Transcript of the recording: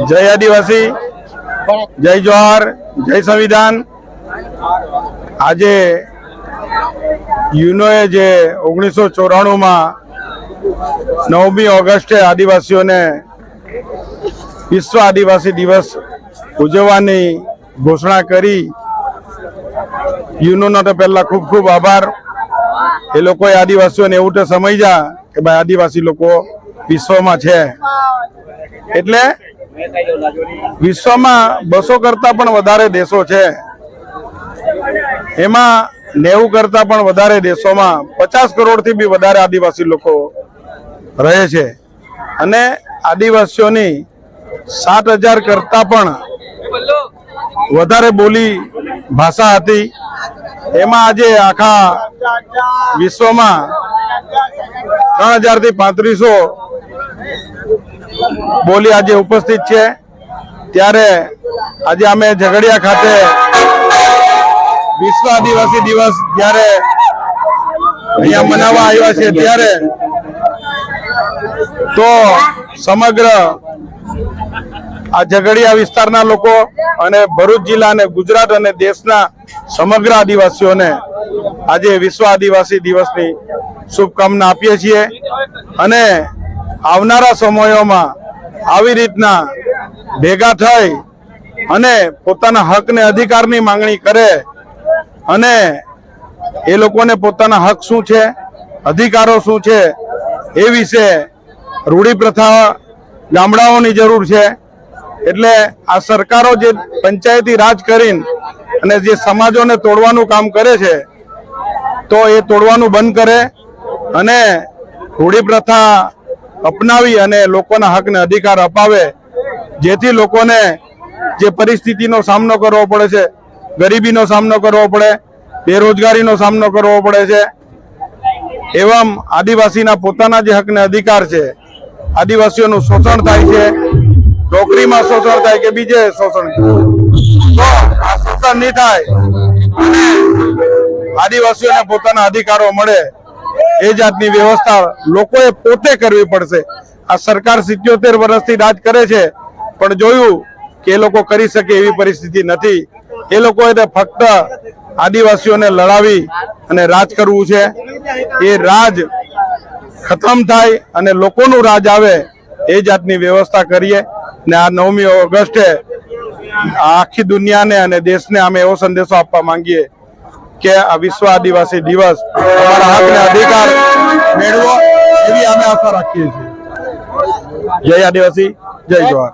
જય આદિવાસી, જય જોહાર, જય સંવિધાન। આજે યુનોએ જે 1994 9મી ઓગસ્ટે આદિવાસીઓને વિશ્વ આદિવાસી દિવસ ઉજવવાની ઘોષણા કરી। યુનોનો તો પહેલા ખૂબ ખૂબ આભાર। એ લોકોએ આદિવાસીઓને એવું તો સમજ્યા કે ભાઈ આદિવાસી લોકો વિશ્વમાં છે, એટલે વિશ્વમાં 200 કરતા પણ વધારે દેશો છે, એમાં 90 કરતા પણ વધારે દેશોમાં 50 કરોડથી બી વધારે આદિવાસી લોકો રહે છે અને આદિવાસીઓની 7,000 કરતા પણ વધારે બોલી ભાષા હતી। એમાં આજે આખા વિશ્વમાં 3,000 થી 3500 બોલી આજે ઉપસ્થિત છે। ત્યારે આજે અમે ઝઘડિયા ખાતે વિશ્વ આદિવાસી દિવસ જ્યારે અહીંયા મનાવવા આવ્યા છે, ત્યારે તો સમગ્ર આ ઝઘડિયા વિસ્તારના લોકો અને ભરૂચ જિલ્લા અને ગુજરાત અને દેશના સમગ્ર આદિવાસીઓને આજે વિશ્વ આદિવાસી દિવસની શુભકામના આપીએ છીએ અને આવનારા સમયોમાં આવી રીતના ભેગા થઈ અને પોતાના હક ને અધિકારની માંગણી કરે અને એ લોકોને પોતાના હક શું છે, અધિકારો શું છે એ વિશે રૂઢિ પ્રથા ગામડાઓની જરૂર છે। એટલે આ સરકારો જે પંચાયતી રાજ કરીને અને જે સમાજોને તોડવાનું કામ કરે છે, તો એ તોડવાનું બંધ કરે અને રૂઢિ પ્રથા અપનાવી અને લોકોના હકને અધિકાર અપાવે, જેથી લોકોને જે પરિસ્થિતિનો સામનો કરવો પડે છે, ગરીબીનો સામનો કરવો પડે, બેરોજગારીનો સામનો કરવો પડે છે, એવમ આદિવાસીના પોતાના જે હકને અધિકાર છે, આદિવાસીઓનું શોષણ થાય છે, નોકરીમાં શોષણ થાય કે બીજે શોષણ થાય, તો આ શોષણ નહીં થાય અને આદિવાસીઓને પોતાના અધિકારો મળે એ જાતની વ્યવસ્થા લોકોએ પોતે કરવી પડશે। આ સરકાર 77 વર્ષથી રાજ કરે છે, પણ જોયું કે એ લોકો કરી શકે એવી પરિસ્થિતિ નથી। એ લોકોએ ફક્ત આદિવાસીઓને લડાવી અને રાજ કરવું છે। એ રાજ ખતમ થાય અને લોકોનું રાજ આવે એ જાતની વ્યવસ્થા કરીએ ને આ 9મી ઓગસ્ટે આખી દુનિયાને અને દેશને અમે એવો સંદેશો આપવા માંગીએ કે આ વિશ્વ આદિવાસી દિવસ અમારા હક ને અધિકાર મેળવો એવી અમે આશા રાખીએ છીએ। જય આદિવાસી, જય જોહાર।